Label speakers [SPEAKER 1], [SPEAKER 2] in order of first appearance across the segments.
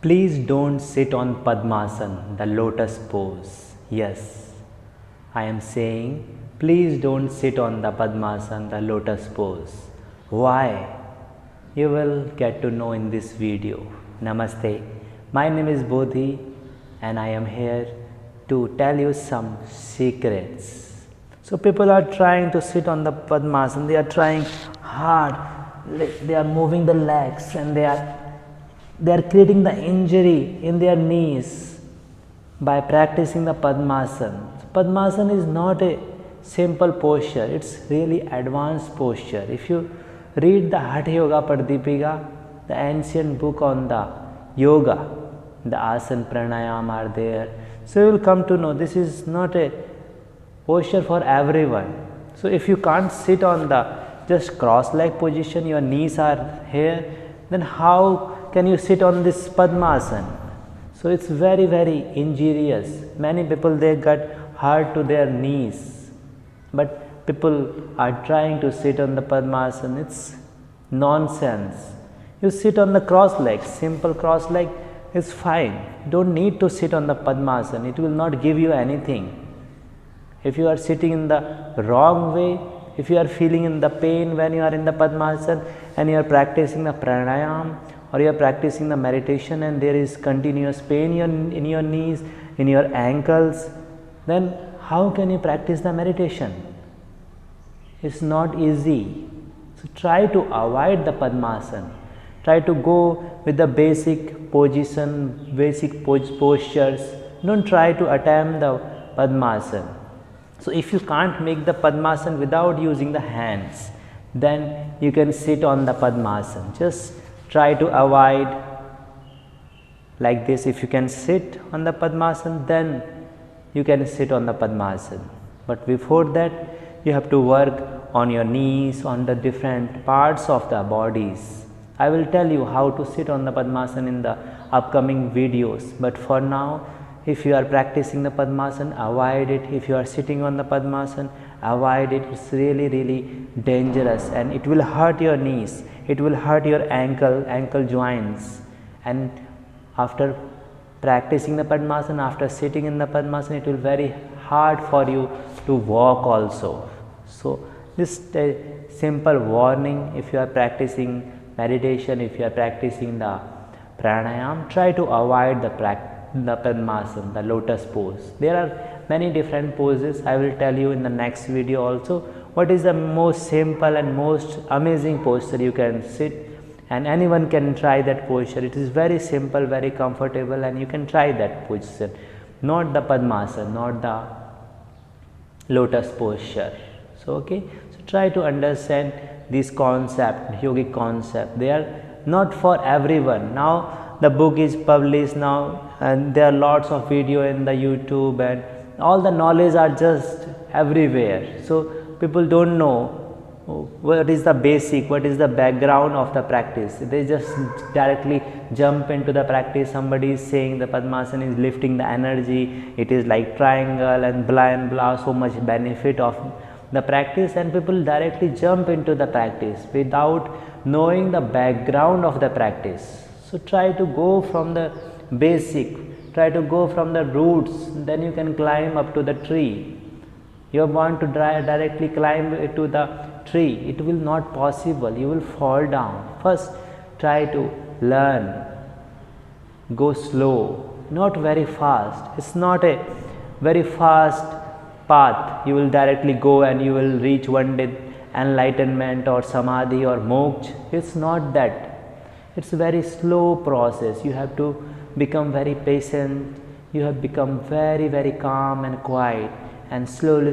[SPEAKER 1] Please don't sit on Padmasana, the lotus pose. Yes, I am saying, please don't sit on the Padmasana, the lotus pose. Why? You will get to know in this video. Namaste. My name is Bodhi and I am here to tell you some secrets. So people are trying to sit on the Padmasana, they are trying hard, they are moving the legs and they are creating the injury in their knees by practicing the Padmasana. Padmasana is not a simple posture, it's really advanced posture. If you read the Hatha Yoga Pradipika, the ancient book on the yoga, the asana pranayam are there. So you will come to know this is not a posture for everyone. So if you can't sit on the just cross-leg position, your knees are here, then how can you sit on this Padmasana? So it's very, very injurious. Many people, they get hurt to their knees, but people are trying to sit on the Padmasana. It's nonsense. You sit on the cross leg, simple cross leg is fine. Don't need to sit on the Padmasana. It will not give you anything. If you are sitting in the wrong way, if you are feeling in the pain when you are in the Padmasana and you are practicing the pranayam or you are practicing the meditation and there is continuous pain in your knees, in your ankles, then how can you practice the meditation? It's not easy. So try to avoid the Padmasana. Try to go with the basic position, basic postures. Don't try to attempt the Padmasana. So if you can't make the Padmasana without using the hands, then you can sit on the Padmasana. Just try to avoid like this. If you can sit on the Padmasana, then you can sit on the Padmasana. But before that, you have to work on your knees, on the different parts of the bodies. I will tell you how to sit on the Padmasana in the upcoming videos. But for now, if you are practicing the Padmasana, avoid it. If you are sitting on the Padmasana, avoid it. It's really, really dangerous and it will hurt your knees. It will hurt your ankle joints. And after practicing the Padmasana, after sitting in the Padmasana, it will be very hard for you to walk also. So just a simple warning, if you are practicing meditation, if you are practicing the pranayam, try to avoid the Padmasana, the lotus pose. There are many different poses. I will tell you in the next video also what is the most simple and most amazing posture you can sit, and anyone can try that posture. It is very simple, very comfortable, and you can try that position, not the Padmasana, not the lotus posture. So okay, so try to understand this concept, yogic concept. They are not for everyone. Now the book is published now and there are lots of video in the YouTube and all the knowledge are just everywhere. So people don't know what is the basic, what is the background of the practice. They just directly jump into the practice. Somebody is saying the Padmasana is lifting the energy, it is like triangle and blah so much benefit of the practice, and people directly jump into the practice without knowing the background of the practice. So try to go from the basic, try to go from the roots, then you can climb up to the tree. You want to directly climb to the tree, it will not possible, you will fall down. First try to learn, go slow, not very fast. It's not a very fast path. You will directly go and you will reach one day enlightenment or samadhi or moksha. It's not that. It's a very slow process. You have to become very patient. You have become very, very calm and quiet, and slowly,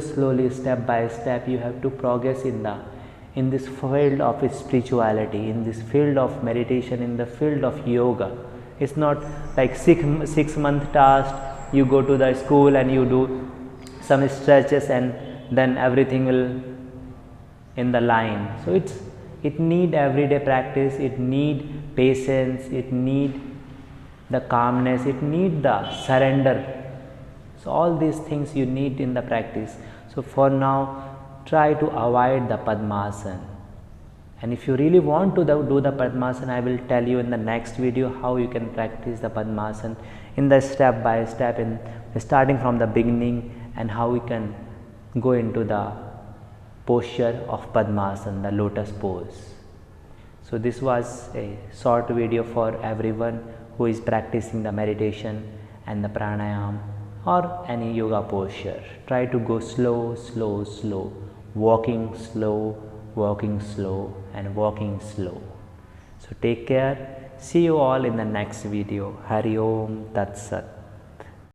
[SPEAKER 1] step by step, you have to progress in this field of spirituality, in this field of meditation, in the field of yoga. It's not like 6 month task. You go to the school and you do some stretches and then everything will in the line. So it need everyday practice, it need patience, it need the calmness, it need the surrender. So all these things you need in the practice. So for now, try to avoid the Padmasana And if you really want to do the Padmasana, I will tell you in the next video how you can practice the Padmasana in the step by step, in starting from the beginning, and how we can go into the posture of Padmasana, the lotus pose. So this was a short video for everyone who is practicing the meditation and the pranayam or any yoga posture. Try to go slow, slow, slow, walking slow, and walking slow. So take care. See you all in the next video. Hari Om Tat Sat.